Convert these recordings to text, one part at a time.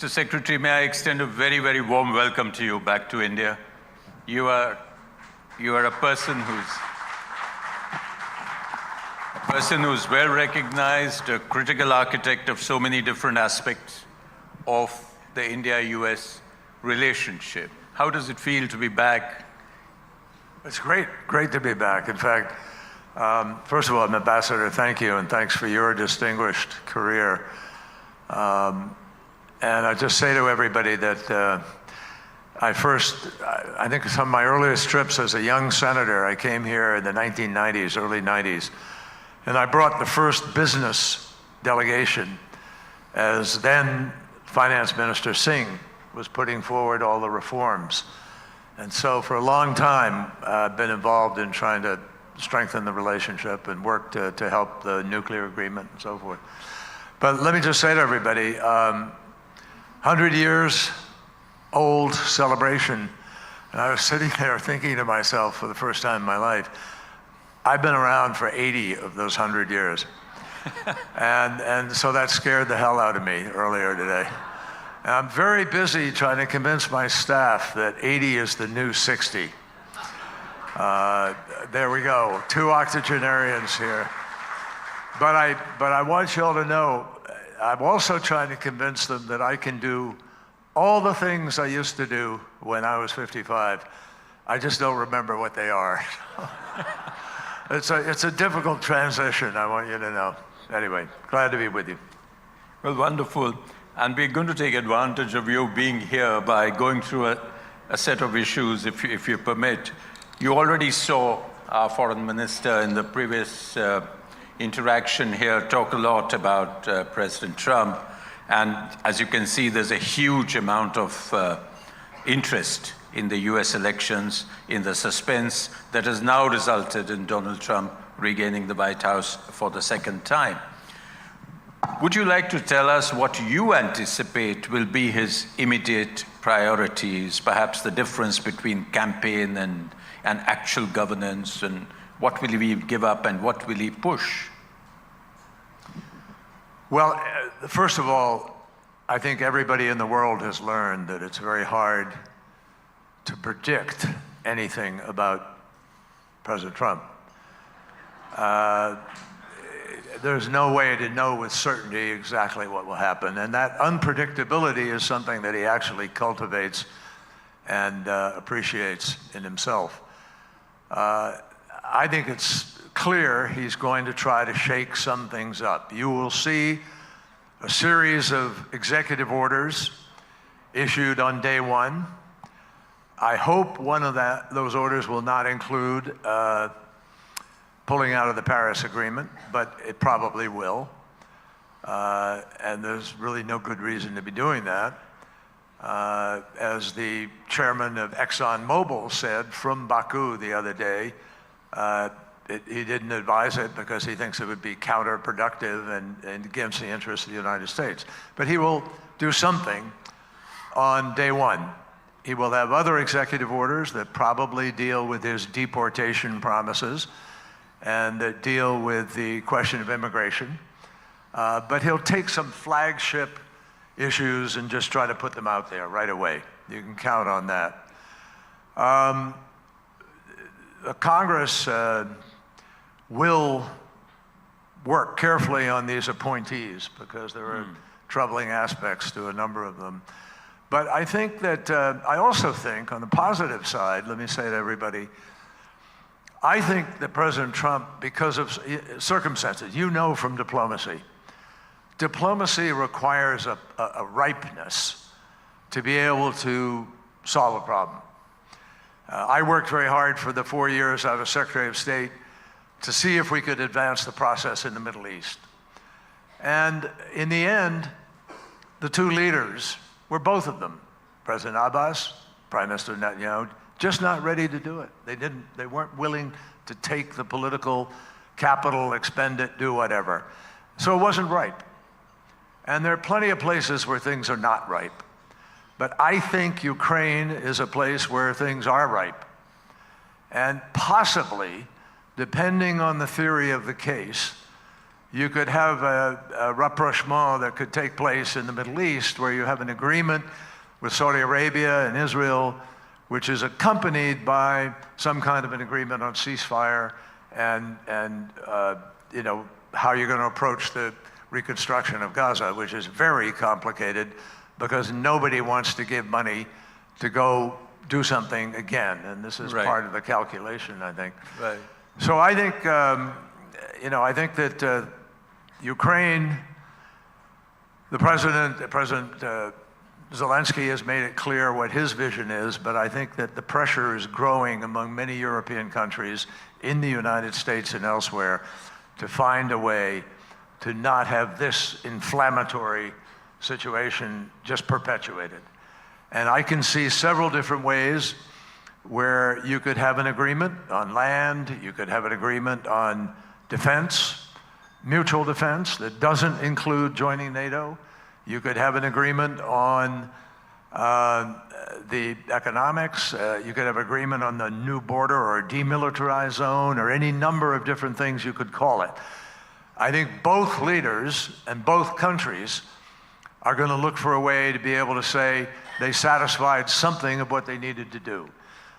Mr. Secretary, may I extend a very, very warm welcome to you back to India. You are a person who's well recognized, a critical architect of so many different aspects of the India-US relationship. How does it feel to be back? It's great to be back. In fact, first of all, Ambassador, thank you, and thanks for your distinguished career. And I just say to everybody that I think some of my earliest trips as a young senator, I came here in the 1990s, early 90s, and I brought the first business delegation as then Finance Minister Singh was putting forward all the reforms. And so for a long time, I've been involved in trying to strengthen the relationship and work to help the nuclear agreement and so forth. But let me just say to everybody, 100 years old celebration, and I was sitting there thinking to myself for the first time in my life, I've been around for 80 of those 100 years. and so that scared the hell out of me earlier today. And I'm very busy trying to convince my staff that 80 is the new 60. There we go, 2 octogenarians here. But I want you all to know, I'm also trying to convince them that I can do all the things I used to do when I was 55. I just don't remember what they are. It's a difficult transition, I want you to know. Anyway, glad to be with you. Well, wonderful. And we're going to take advantage of you being here by going through a set of issues, if you permit. You already saw our foreign minister in the previous interaction here talk a lot about President Trump. And as you can see, there's a huge amount of interest in the US elections, in the suspense that has now resulted in Donald Trump regaining the White House for the second time. Would you like to tell us what you anticipate will be his immediate priorities, perhaps the difference between campaign and actual governance, and what will he give up and what will he push? Well, first of all, I think everybody in the world has learned that it's very hard to predict anything about President Trump. There's no way to know with certainty exactly what will happen, and that unpredictability is something that he actually cultivates and appreciates in himself. I think it's clear he's going to try to shake some things up. You will see a series of executive orders issued on day one. I hope one of those orders will not include pulling out of the Paris Agreement, but it probably will. And there's really no good reason to be doing that. As the chairman of ExxonMobil said from Baku the other day, he didn't advise it because he thinks it would be counterproductive and against the interests of the United States. But he will do something on day one. He will have other executive orders that probably deal with his deportation promises and that deal with the question of immigration. But he'll take some flagship issues and just try to put them out there right away. You can count on that. The Congress will work carefully on these appointees because there are troubling aspects to a number of them. But I think that, I also think on the positive side, let me say to everybody, I think that President Trump, because of circumstances, you know from diplomacy requires a ripeness to be able to solve a problem. I worked very hard for the 4 years I was Secretary of State to see if we could advance the process in the Middle East. And in the end, the 2 leaders were both of them, President Abbas, Prime Minister Netanyahu, just not ready to do it. They weren't willing to take the political capital, expend it, do whatever. So it wasn't ripe. And there are plenty of places where things are not ripe. But I think Ukraine is a place where things are ripe. And possibly, depending on the theory of the case, You could have a rapprochement that could take place in the Middle East where you have an agreement with Saudi Arabia and Israel, which is accompanied by some kind of an agreement on ceasefire and you know, how you're going to approach the reconstruction of Gaza, which is very complicated because nobody wants to give money to go do something again. And this is part of the calculation, I think. Right. So I think, you know, I think that Ukraine, President Zelensky has made it clear what his vision is, but I think that the pressure is growing among many European countries, in the United States and elsewhere, to find a way to not have this inflammatory situation just perpetuated. And I can see several different ways where you could have an agreement on land, you could have an agreement on defense, mutual defense that doesn't include joining NATO. You could have an agreement on the economics. You could have agreement on the new border or demilitarized zone or any number of different things you could call it. I think both leaders and both countries are going to look for a way to be able to say they satisfied something of what they needed to do.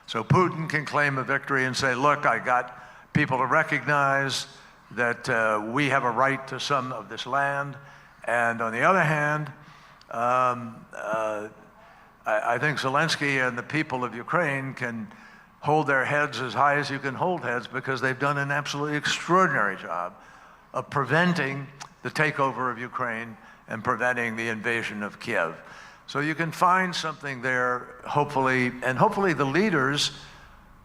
So Putin can claim a victory and say, look, I got people to recognize that we have a right to some of this land. And on the other hand, I think Zelensky and the people of Ukraine can hold their heads as high as you can hold heads because they've done an absolutely extraordinary job of preventing the takeover of Ukraine and preventing the invasion of Kiev. So you can find something there, hopefully, and hopefully the leaders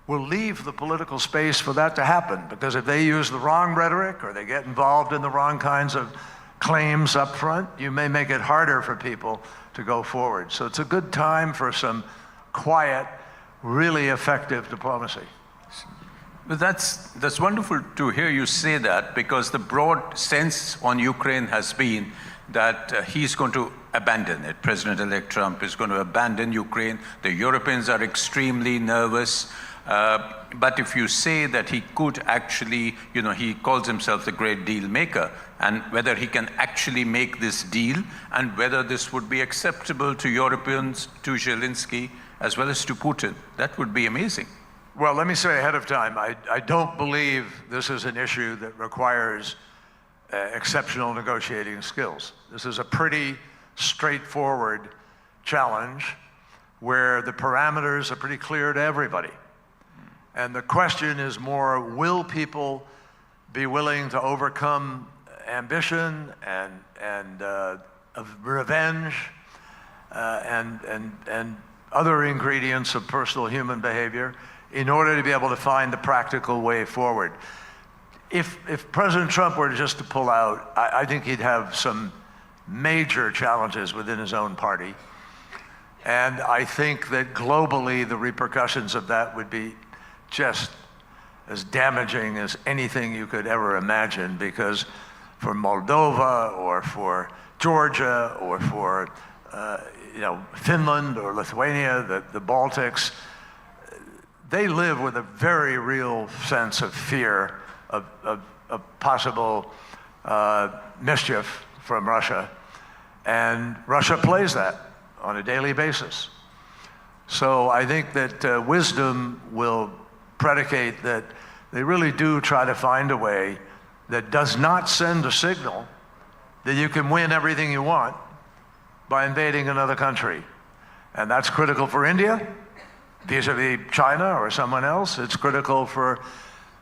will leave the political space for that to happen, because if they use the wrong rhetoric or they get involved in the wrong kinds of claims up front, you may make it harder for people to go forward. So it's a good time for some quiet, really effective diplomacy. But that's wonderful to hear you say that, because the broad sense on Ukraine has been that he's going to abandon it. President-elect Trump is going to abandon Ukraine. The Europeans are extremely nervous. But if you say that he could actually, you know, he calls himself the great deal maker, and whether he can actually make this deal and whether this would be acceptable to Europeans, to Zelensky, as well as to Putin, that would be amazing. Well, let me say ahead of time, I don't believe this is an issue that requires exceptional negotiating skills. This is a pretty straightforward challenge where the parameters are pretty clear to everybody. And the question is more, will people be willing to overcome ambition and revenge and other ingredients of personal human behavior in order to be able to find the practical way forward? If President Trump were just to pull out, I think he'd have some major challenges within his own party. And I think that globally, the repercussions of that would be just as damaging as anything you could ever imagine, because for Moldova or for Georgia or for you know, Finland or Lithuania, the Baltics, they live with a very real sense of fear of possible mischief from Russia. And Russia plays that on a daily basis. So I think that wisdom will predicate that they really do try to find a way that does not send a signal that you can win everything you want by invading another country. And that's critical for India, vis-a-vis China or someone else. It's critical for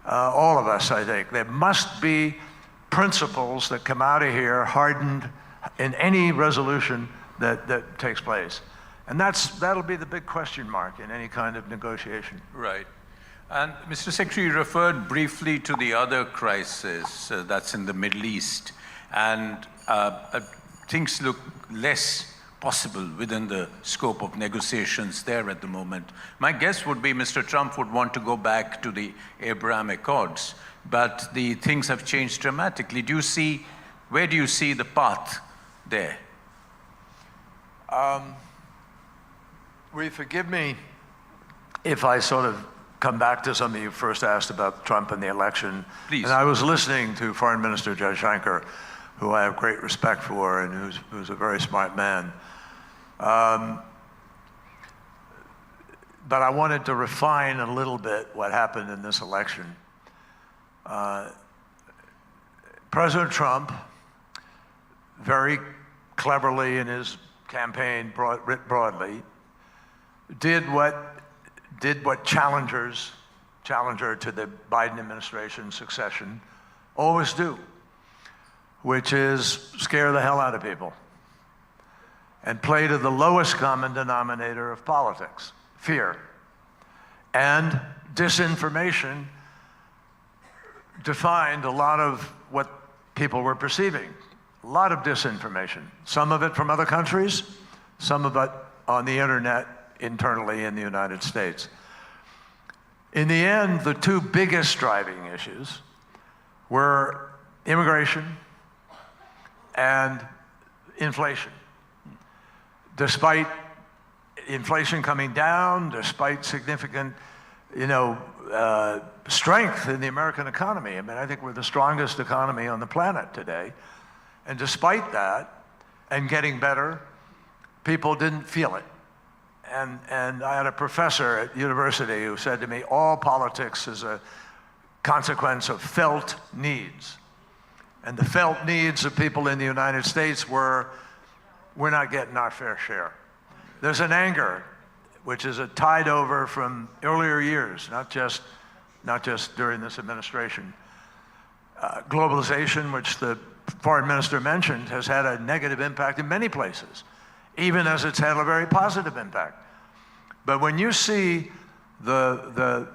all of us, I think. There must be principles that come out of here hardened in any resolution that takes place. And that'll be the big question mark in any kind of negotiation. Right. And Mr. Secretary, you referred briefly to the other crisis that's in the Middle East. And things look less possible within the scope of negotiations there at the moment. My guess would be Mr. Trump would want to go back to the Abraham Accords, but the things have changed dramatically. Where do you see the path there? Will you forgive me if I sort of come back to something you first asked about Trump and the election. Please. And I was listening to Foreign Minister Jaishankar, who I have great respect for and who's a very smart man. But I wanted to refine a little bit what happened in this election. President Trump, very cleverly in his campaign, writ broadly, did what challenger to the Biden administration succession always do, which is scare the hell out of people and play to the lowest common denominator of politics, fear. And disinformation defined a lot of what people were perceiving. A lot of disinformation, some of it from other countries, some of it on the internet internally in the United States. In the end, the two biggest driving issues were immigration and inflation. Despite inflation coming down, despite significant, strength in the American economy. I mean, I think we're the strongest economy on the planet today. And despite that, and getting better, people didn't feel it. And I had a professor at university who said to me, all politics is a consequence of felt needs. And the felt needs of people in the United States were, we're not getting our fair share. There's an anger, which is a tide over from earlier years, not just during this administration. Globalization, which the foreign minister mentioned, has had a negative impact in many places, even as it's had a very positive impact. But when you see the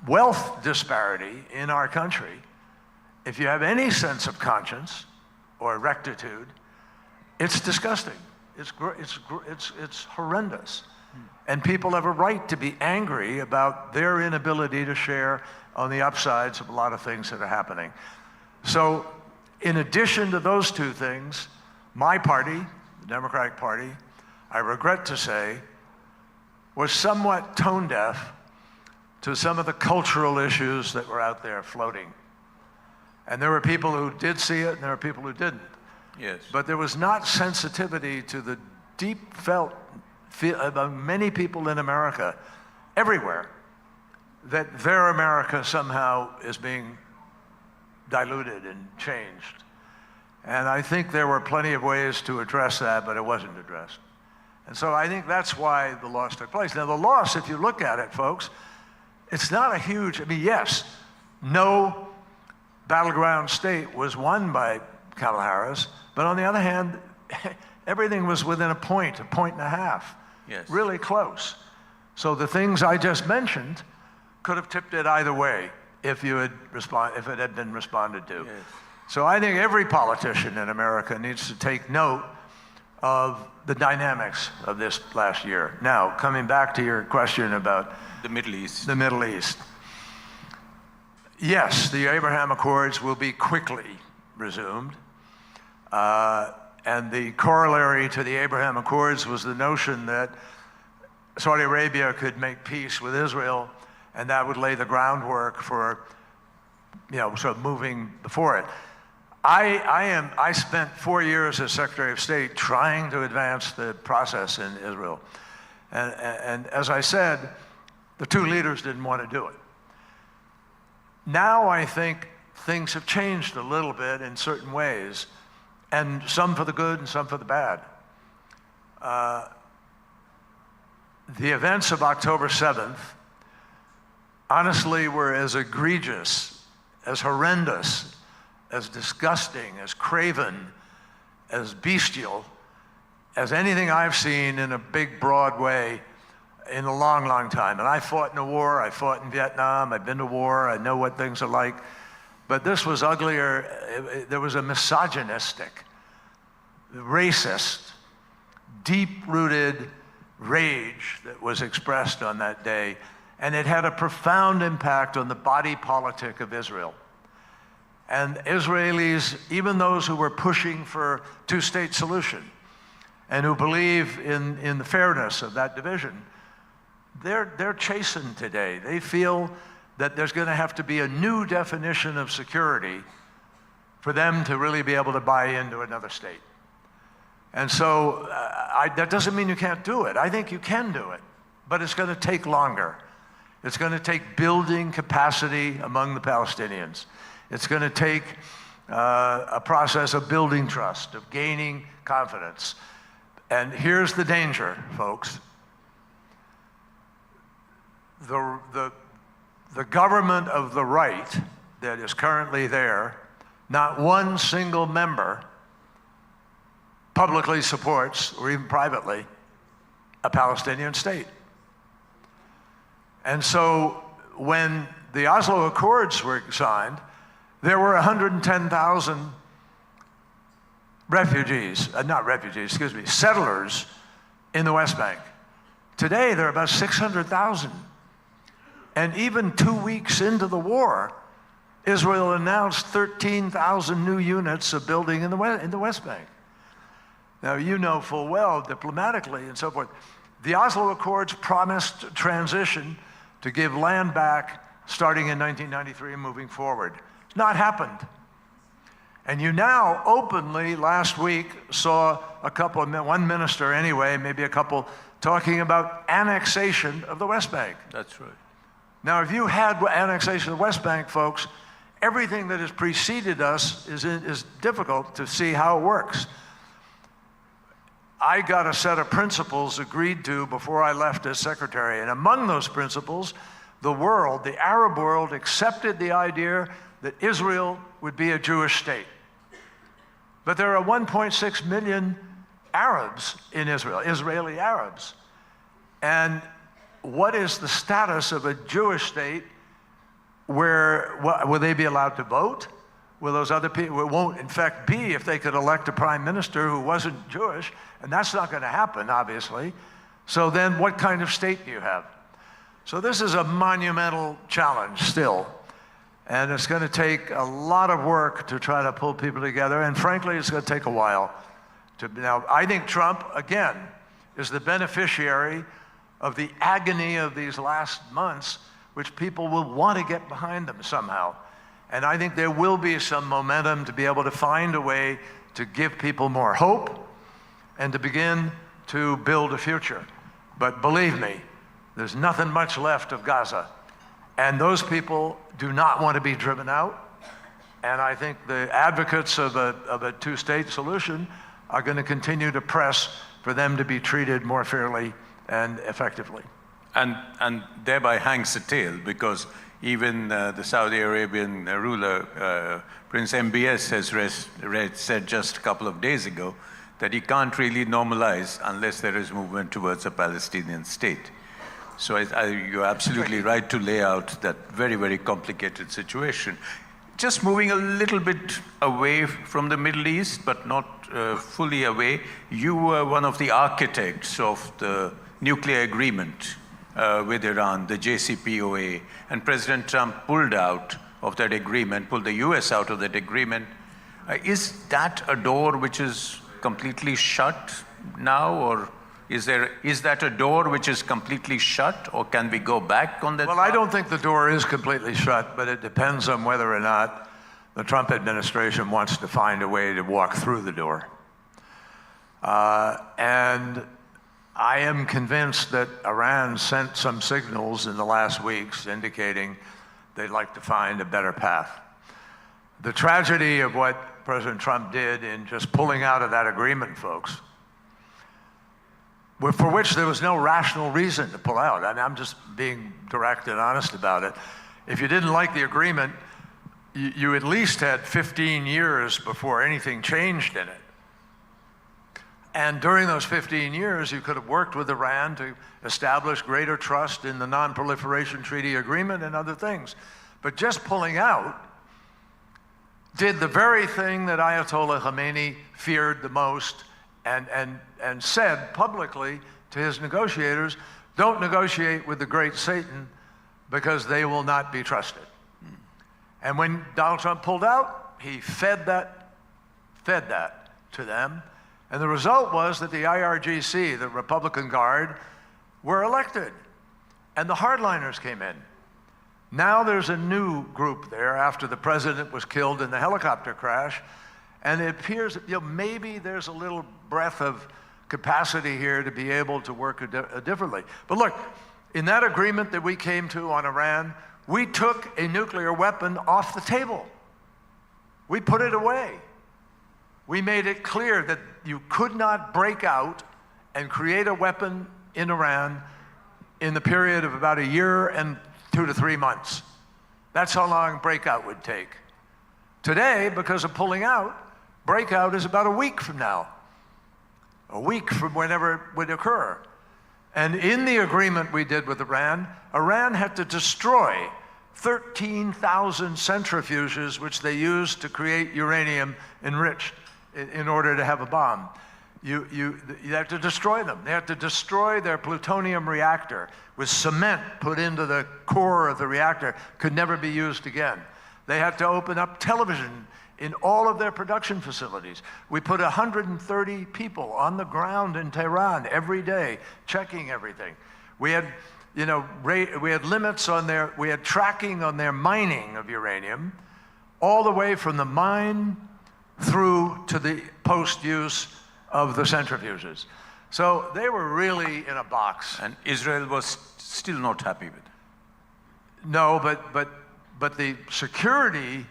wealth disparity in our country, if you have any sense of conscience or rectitude, it's disgusting. It's horrendous. And people have a right to be angry about their inability to share on the upsides of a lot of things that are happening. So in addition to those two things, my party, the Democratic Party, I regret to say, was somewhat tone deaf to some of the cultural issues that were out there floating. And there were people who did see it, and there were people who didn't. Yes. But there was not sensitivity to the deep felt among many people in America, everywhere, that their America somehow is being diluted and changed. And I think there were plenty of ways to address that, but it wasn't addressed. And so I think that's why the loss took place. Now the loss, if you look at it, folks, it's not a huge, yes, no battleground state was won by Kamala Harris, but on the other hand, everything was within a point and a half. Yes. Really close. So the things I just mentioned could have tipped it either way if it had been responded to. Yes. So I think every politician in America needs to take note of the dynamics of this last year. Now, coming back to your question about the Middle East. The Middle East. Yes, the Abraham Accords will be quickly resumed. And the corollary to the Abraham Accords was the notion that Saudi Arabia could make peace with Israel, and that would lay the groundwork for, sort of moving before it. I spent 4 years as Secretary of State trying to advance the process in Israel. And as I said, the two leaders didn't want to do it. Now I think things have changed a little bit in certain ways, and some for the good and some for the bad. The events of October 7th, honestly, were as egregious, as horrendous, as disgusting, as craven, as bestial, as anything I've seen in a big, broad way in a long, long time. And I fought in a war, I fought in Vietnam, I've been to war, I know what things are like. But this was uglier. There was a misogynistic, racist, deep-rooted rage that was expressed on that day, and it had a profound impact on the body politic of Israel. And Israelis, even those who were pushing for two-state solution and who believe in the fairness of that division, they're chastened today. They feel that there's going to have to be a new definition of security for them to really be able to buy into another state. And so that doesn't mean you can't do it. I think you can do it, but it's going to take longer. It's going to take building capacity among the Palestinians. It's going to take a process of building trust, of gaining confidence. And here's the danger, folks. The government of the right that is currently there, not one single member publicly supports, or even privately, a Palestinian state. And so when the Oslo Accords were signed, there were 110,000 settlers in the West Bank. Today, there are about 600,000. And even 2 weeks into the war, Israel announced 13,000 new units of building in the West Bank. Now, you know full well, diplomatically and so forth, the Oslo Accords promised transition to give land back starting in 1993 and moving forward. It's not happened. And you now openly, last week, saw one minister anyway, maybe a couple, talking about annexation of the West Bank. That's right. Now, if you had annexation of the West Bank, folks, everything that has preceded us is difficult to see how it works. I got a set of principles agreed to before I left as secretary, and among those principles, the Arab world, accepted the idea that Israel would be a Jewish state. But there are 1.6 million Arabs in Israel, Israeli Arabs. And what is the status of a Jewish state where, will they be allowed to vote? Will those other people, it won't in fact be if they could elect a prime minister who wasn't Jewish, and that's not going to happen, obviously. So then what kind of state do you have? So this is a monumental challenge still. And it's going to take a lot of work to try to pull people together. And frankly, it's going to take a while. Now, I think Trump, again, is the beneficiary of the agony of these last months, which people will want to get behind them somehow. And I think there will be some momentum to be able to find a way to give people more hope and to begin to build a future. But believe me, there's nothing much left of Gaza. And those people do not want to be driven out. And I think the advocates of a two-state solution are going to continue to press for them to be treated more fairly and effectively. And thereby hangs the tale, because even the Saudi Arabian ruler, Prince MBS, has said just a couple of days ago that he can't really normalize unless there is movement towards a Palestinian state. So you're absolutely right to lay out that very, very complicated situation. Just moving a little bit away from the Middle East, but not fully away, you were one of the architects of the nuclear agreement with Iran, the JCPOA, and President Trump pulled out of that agreement, pulled the US out of that agreement. Is that a door which is completely shut now, or is that a door which is completely shut, or can we go back on that? Well, I don't think the door is completely shut, but it depends on whether or not the Trump administration wants to find a way to walk through the door. And I am convinced that Iran sent some signals in the last weeks indicating they'd like to find a better path. The tragedy of what President Trump did in just pulling out of that agreement, folks, for which there was no rational reason to pull out. I mean, I'm just being direct and honest about it. If you didn't like the agreement, you at least had 15 years before anything changed in it. And during those 15 years, you could have worked with Iran to establish greater trust in the Non-Proliferation Treaty Agreement and other things. But just pulling out did the very thing that Ayatollah Khamenei feared the most and said publicly to his negotiators, don't negotiate with the great Satan because they will not be trusted. And when Donald Trump pulled out, he fed that to them. And the result was that the IRGC, the Republican Guard, were elected. and the hardliners came in. Now there's a new group there after the president was killed in the helicopter crash, and it appears that, maybe there's a little breath of capacity here to be able to work differently. But look, in that agreement that we came to on Iran, we took a nuclear weapon off the table. We put it away. We made it clear that you could not break out and create a weapon in Iran in the period of about a year and 2 to 3 months. That's how long breakout would take. Today, because of pulling out, breakout is about a week from now. A week from whenever it would occur. And in the agreement we did with Iran, Iran had to destroy 13,000 centrifuges which they used to create uranium enriched in order to have a bomb. You have to destroy them. They have to destroy their plutonium reactor with cement put into the core of the reactor, could never be used again. They had to open up television in all of their production facilities. We put 130 people on the ground in Tehran every day, checking everything. We had, we had limits on we had tracking on their mining of uranium, all the way from the mine through to the post-use of the centrifuges. So they were really in a box. And Israel was still not happy with it. No, but the security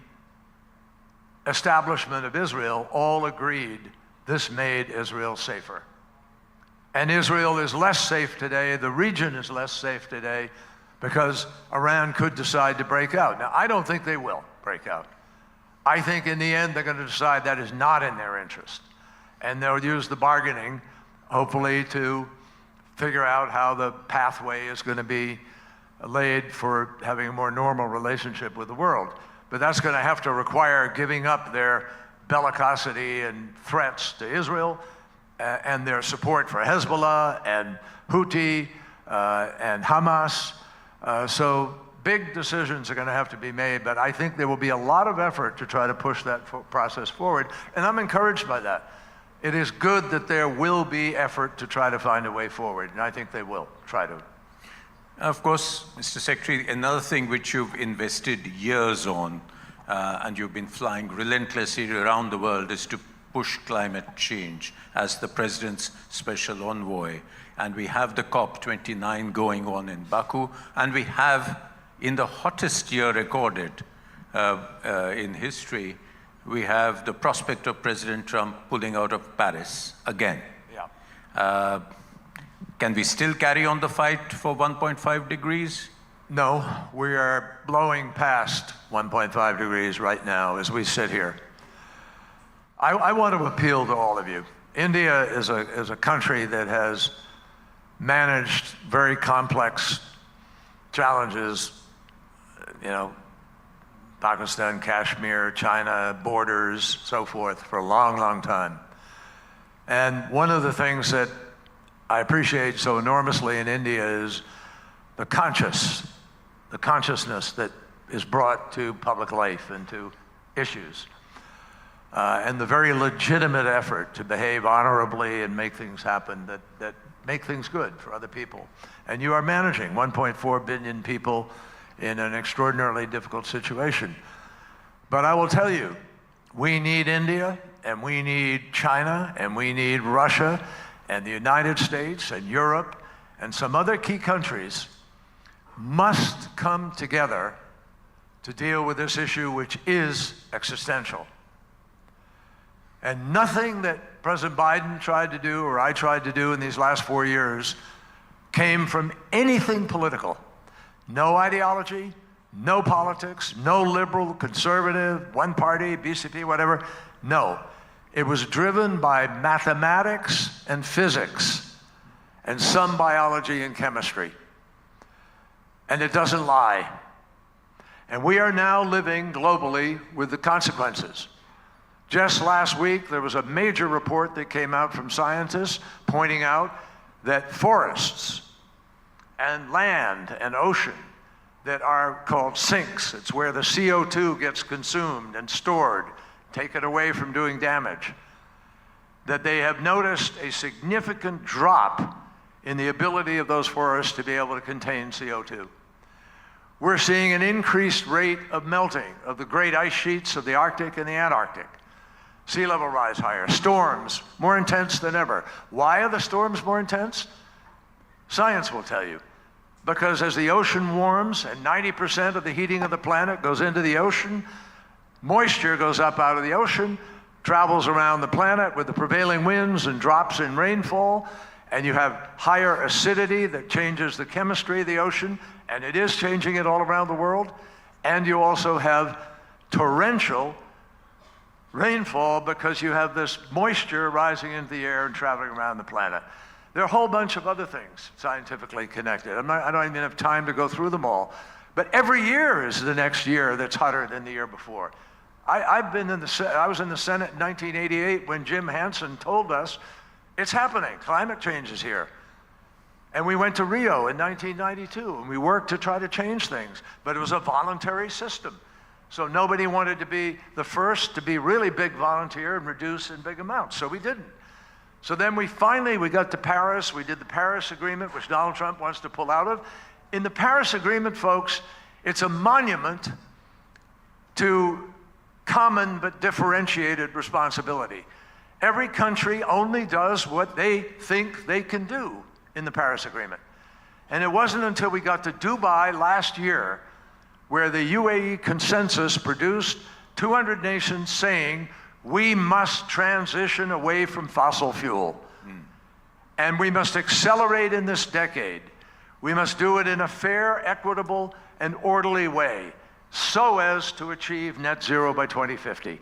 establishment of Israel all agreed this made Israel safer. And Israel is less safe today, the region is less safe today, because Iran could decide to break out. Now, I don't think they will break out. I think in the end they're going to decide that is not in their interest. And they'll use the bargaining, hopefully, to figure out how the pathway is going to be laid for having a more normal relationship with the world. But that's going to have to require giving up their bellicosity and threats to Israel and their support for Hezbollah and Houthi and Hamas. So big decisions are going to have to be made, but I think there will be a lot of effort to try to push that process forward, and I'm encouraged by that. It is good that there will be effort to try to find a way forward, and I think they will try to. Of course, Mr. Secretary, another thing which you've invested years on, and you've been flying relentlessly around the world, is to push climate change as the President's special envoy. And we have the COP29 going on in Baku, and we have, in the hottest year recorded in history, we have the prospect of President Trump pulling out of Paris again. Yeah. Can we still carry on the fight for 1.5 degrees? No, we are blowing past 1.5 degrees right now as we sit here. I want to appeal to all of you. India is a country that has managed very complex challenges, Pakistan, Kashmir, China, borders, so forth, for a long, long time. And one of the things that I appreciate so enormously in India is the consciousness that is brought to public life and to issues. And the very legitimate effort to behave honorably and make things happen that make things good for other people. And you are managing 1.4 billion people in an extraordinarily difficult situation. But I will tell you, we need India, and we need China, and we need Russia, and the United States, and Europe, and some other key countries must come together to deal with this issue, which is existential. And nothing that President Biden tried to do, or I tried to do in these last 4 years, came from anything political. No ideology, no politics, no liberal, conservative, one party, BCP, whatever. No. It was driven by mathematics and physics and some biology and chemistry. And it doesn't lie. And we are now living globally with the consequences. Just last week, there was a major report that came out from scientists pointing out that forests and land and ocean that are called sinks, it's where the CO2 gets consumed and stored, take it away from doing damage, that they have noticed a significant drop in the ability of those forests to be able to contain CO2. We're seeing an increased rate of melting of the great ice sheets of the Arctic and the Antarctic. Sea level rise higher, storms more intense than ever. Why are the storms more intense? Science will tell you. Because as the ocean warms and 90% of the heating of the planet goes into the ocean, moisture goes up out of the ocean, travels around the planet with the prevailing winds and drops in rainfall, and you have higher acidity that changes the chemistry of the ocean, and it is changing it all around the world. And you also have torrential rainfall because you have this moisture rising into the air and traveling around the planet. There are a whole bunch of other things scientifically connected. I don't even have time to go through them all. But every year is the next year that's hotter than the year before. I was in the Senate in 1988 when Jim Hansen told us, it's happening, climate change is here. And we went to Rio in 1992 and we worked to try to change things, but it was a voluntary system. So nobody wanted to be the first to be really big volunteer and reduce in big amounts, so we didn't. So then we got to Paris, we did the Paris Agreement, which Donald Trump wants to pull out of. In the Paris Agreement, folks, it's a monument to common but differentiated responsibility. Every country only does what they think they can do in the Paris Agreement. And it wasn't until we got to Dubai last year where the UAE consensus produced 200 nations saying, we must transition away from fossil fuel. And we must accelerate in this decade. We must do it in a fair, equitable, and orderly way so as to achieve net zero by 2050.